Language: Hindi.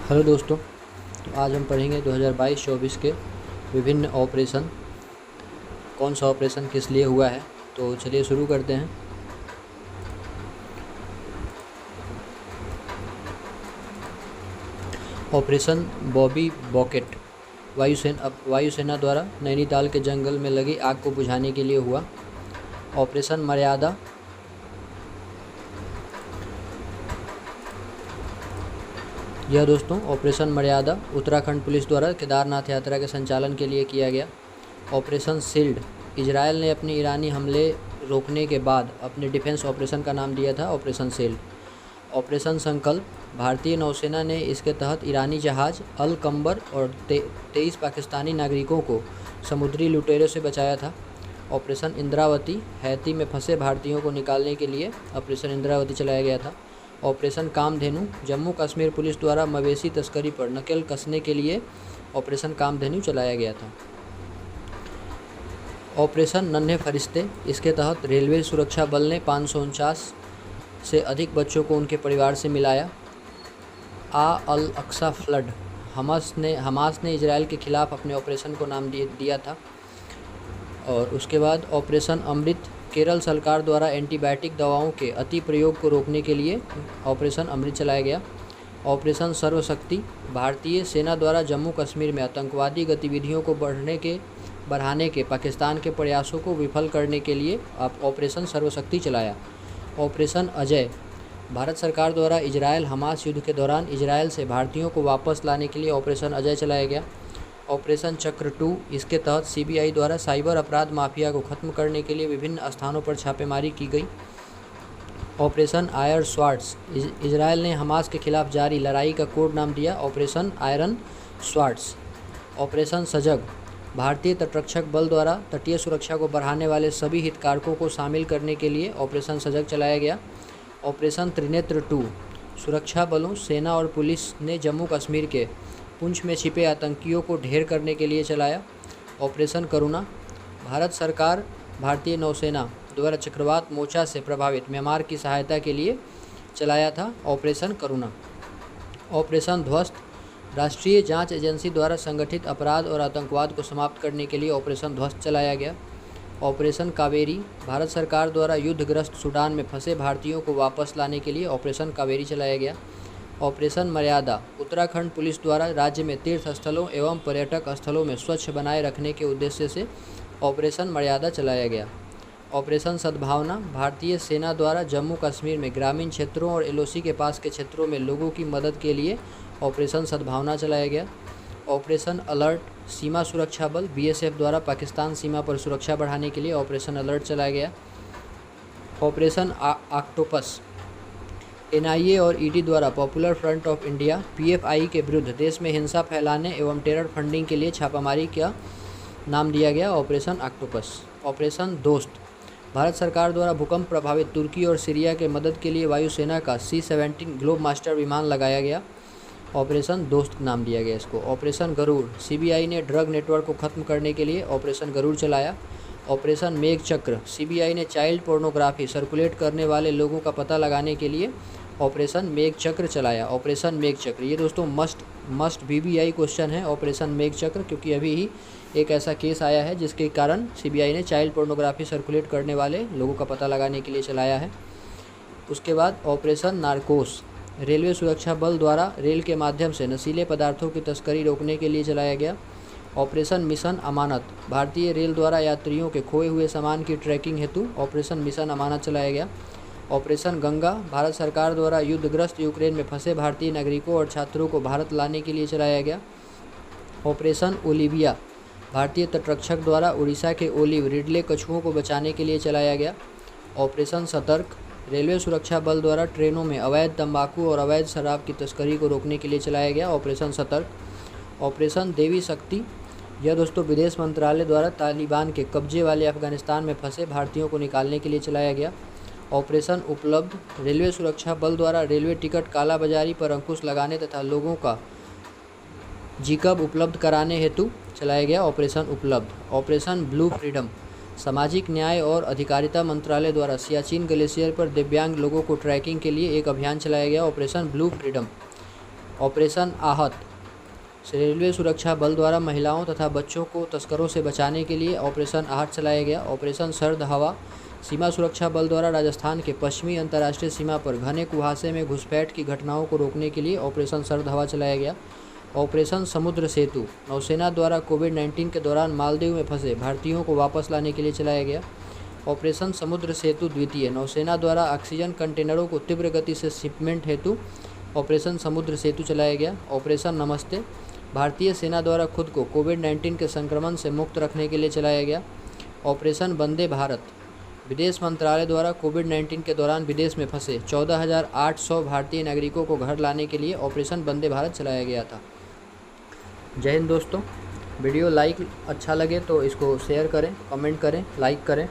हेलो दोस्तों। तो आज हम पढ़ेंगे 2022-24 के विभिन्न ऑपरेशन, कौन सा ऑपरेशन किस लिए हुआ है। तो चलिए शुरू करते हैं। ऑपरेशन बॉबी बॉकेट वायुसेना द्वारा नैनीताल के जंगल में लगी आग को बुझाने के लिए हुआ। ऑपरेशन मर्यादा यह दोस्तों ऑपरेशन मर्यादा उत्तराखंड पुलिस द्वारा केदारनाथ यात्रा के संचालन के लिए किया गया। ऑपरेशन शील्ड इजरायल ने अपने ईरानी हमले रोकने के बाद अपने डिफेंस ऑपरेशन का नाम दिया था ऑपरेशन शील्ड। ऑपरेशन संकल्प भारतीय नौसेना ने इसके तहत ईरानी जहाज़ अल कंबर और 23 पाकिस्तानी नागरिकों को समुद्री लुटेरों से बचाया था। ऑपरेशन इंद्रावती हैती में फंसे भारतीयों को निकालने के लिए ऑपरेशन इंद्रावती चलाया गया था। ऑपरेशन कामधेनु जम्मू कश्मीर पुलिस द्वारा मवेशी तस्करी पर नकेल कसने के लिए ऑपरेशन कामधेनु चलाया गया था। ऑपरेशन नन्हे फरिश्ते, इसके तहत रेलवे सुरक्षा बल ने 549 से अधिक बच्चों को उनके परिवार से मिलाया। अल अक्सा फ्लड हमास ने इजरायल के खिलाफ अपने ऑपरेशन को नाम दिया था। और उसके बाद ऑपरेशन अमृत केरल सरकार द्वारा एंटीबायोटिक दवाओं के अति प्रयोग को रोकने के लिए ऑपरेशन अमृत चलाया गया। ऑपरेशन सर्वशक्ति भारतीय सेना द्वारा जम्मू कश्मीर में आतंकवादी गतिविधियों को बढ़ाने के पाकिस्तान के प्रयासों को विफल करने के लिए ऑपरेशन सर्वशक्ति चलाया। ऑपरेशन अजय भारत सरकार द्वारा इजरायल हमास युद्ध के दौरान इजरायल से भारतीयों को वापस लाने के लिए ऑपरेशन अजय चलाया गया। ऑपरेशन चक्र 2, इसके तहत सीबीआई द्वारा साइबर अपराध माफिया को खत्म करने के लिए विभिन्न स्थानों पर छापेमारी की गई। ऑपरेशन आयरन स्वार्ड्स इजरायल ने हमास के खिलाफ जारी लड़ाई का कोड नाम दिया ऑपरेशन आयरन स्वार्ड्स। ऑपरेशन सजग भारतीय तटरक्षक बल द्वारा तटीय सुरक्षा को बढ़ाने वाले सभी हितधारकों को शामिल करने के लिए ऑपरेशन सजग चलाया गया। ऑपरेशन त्रिनेत्र 2 सुरक्षा बलों सेना और पुलिस ने जम्मू कश्मीर के पुंछ में छिपे आतंकियों को ढेर करने के लिए चलाया। ऑपरेशन करुणा भारत सरकार भारतीय नौसेना द्वारा चक्रवात मोर्चा से प्रभावित म्यांमार की सहायता के लिए चलाया था ऑपरेशन करुणा। ऑपरेशन ध्वस्त राष्ट्रीय जांच एजेंसी द्वारा संगठित अपराध और आतंकवाद को समाप्त करने के लिए ऑपरेशन ध्वस्त चलाया गया। ऑपरेशन कावेरी भारत सरकार द्वारा युद्धग्रस्त सूडान में फंसे भारतीयों को वापस लाने के लिए ऑपरेशन कावेरी चलाया गया। ऑपरेशन मर्यादा उत्तराखंड पुलिस द्वारा राज्य में तीर्थ स्थलों एवं पर्यटक स्थलों में स्वच्छ बनाए रखने के उद्देश्य से ऑपरेशन मर्यादा चलाया गया। ऑपरेशन सद्भावना भारतीय सेना द्वारा जम्मू कश्मीर में ग्रामीण क्षेत्रों और एलओसी के पास के क्षेत्रों में लोगों की मदद के लिए ऑपरेशन सद्भावना चलाया गया। ऑपरेशन अलर्ट सीमा सुरक्षा बल बीएसएफ द्वारा पाकिस्तान सीमा पर सुरक्षा बढ़ाने के लिए ऑपरेशन अलर्ट चलाया गया। ऑपरेशन ऑक्टोपस एनआईए और ईडी द्वारा popular front of India PFI के विरुद्ध देश में हिंसा फैलाने एवं टेरर फंडिंग के लिए छापामारी का नाम दिया गया ऑपरेशन ऑक्टोपस। ऑपरेशन दोस्त भारत सरकार द्वारा भूकंप प्रभावित तुर्की और सीरिया के मदद के लिए वायुसेना का C-17 ग्लोब मास्टर विमान लगाया गया। ऑपरेशन दोस्त नाम दिया गया इसको। ऑपरेशन गरुड़ सीबीआई ने ड्रग नेटवर्क को खत्म करने के लिए ऑपरेशन गरुड़ चलाया। ऑपरेशन मेघ चक्र सीबीआई ने चाइल्ड पोर्नोग्राफी सर्कुलेट करने वाले लोगों का पता लगाने के लिए ऑपरेशन मेघ चक्र चलाया। ऑपरेशन मेघ चक्र ये दोस्तों मस्ट VBI क्वेश्चन है ऑपरेशन मेघ चक्र, क्योंकि अभी ही एक ऐसा केस आया है जिसके कारण सीबीआई ने चाइल्ड पोर्नोग्राफी सर्कुलेट करने वाले लोगों का पता लगाने के लिए चलाया है। उसके बाद ऑपरेशन नारकोस रेलवे सुरक्षा बल द्वारा रेल के माध्यम से नशीले पदार्थों की तस्करी रोकने के लिए चलाया गया। ऑपरेशन मिशन अमानत भारतीय रेल द्वारा यात्रियों के खोए हुए सामान की ट्रैकिंग हेतु ऑपरेशन मिशन अमानत चलाया गया। ऑपरेशन गंगा भारत सरकार द्वारा युद्धग्रस्त यूक्रेन में फंसे भारतीय नागरिकों और छात्रों को भारत लाने के लिए चलाया गया। ऑपरेशन ओलिविया भारतीय तटरक्षक द्वारा उड़ीसा के ओलिव रिडले कछुओं को बचाने के लिए चलाया गया। ऑपरेशन सतर्क रेलवे सुरक्षा बल द्वारा ट्रेनों में अवैध तंबाकू और अवैध शराब की तस्करी को रोकने के लिए चलाया गया ऑपरेशन सतर्क। ऑपरेशन देवी शक्ति यह दोस्तों विदेश मंत्रालय द्वारा तालिबान के कब्जे वाले अफगानिस्तान में फंसे भारतीयों को निकालने के लिए चलाया गया। ऑपरेशन उपलब्ध रेलवे सुरक्षा बल द्वारा रेलवे टिकट कालाबाजारी पर अंकुश लगाने तथा लोगों का जिकब उपलब्ध कराने हेतु चलाया गया ऑपरेशन उपलब्ध। ऑपरेशन ब्लू फ्रीडम सामाजिक न्याय और अधिकारिता मंत्रालय द्वारा सियाचिन ग्लेशियर पर दिव्यांग लोगों को ट्रैकिंग के लिए एक अभियान चलाया गया ऑपरेशन ब्लू फ्रीडम। ऑपरेशन आहत, रेलवे सुरक्षा बल द्वारा महिलाओं तथा बच्चों को तस्करों से बचाने के लिए ऑपरेशन आहट चलाया गया। ऑपरेशन सर्द हवा, सीमा सुरक्षा बल द्वारा राजस्थान के पश्चिमी अंतर्राष्ट्रीय सीमा पर घने कुहासे में घुसपैठ की घटनाओं को रोकने के लिए ऑपरेशन सर्द हवा चलाया गया। ऑपरेशन समुद्र सेतु, नौसेना द्वारा कोविड-19 के दौरान मालदीव में फंसे भारतीयों को वापस लाने के लिए चलाया गया। ऑपरेशन समुद्र सेतु द्वितीय, नौसेना द्वारा ऑक्सीजन कंटेनरों को तीव्र गति से शिपमेंट हेतु ऑपरेशन समुद्र सेतु चलाया गया। ऑपरेशन नमस्ते, भारतीय सेना द्वारा खुद को कोविड-19 के संक्रमण से मुक्त रखने के लिए चलाया गया। ऑपरेशन वंदे भारत, विदेश मंत्रालय द्वारा कोविड-19 के दौरान विदेश में फंसे 14,800 भारतीय नागरिकों को घर लाने के लिए ऑपरेशन वंदे भारत चलाया गया था। जय हिंद दोस्तों। वीडियो अच्छा लगे तो इसको शेयर करें, कमेंट करें, लाइक करें।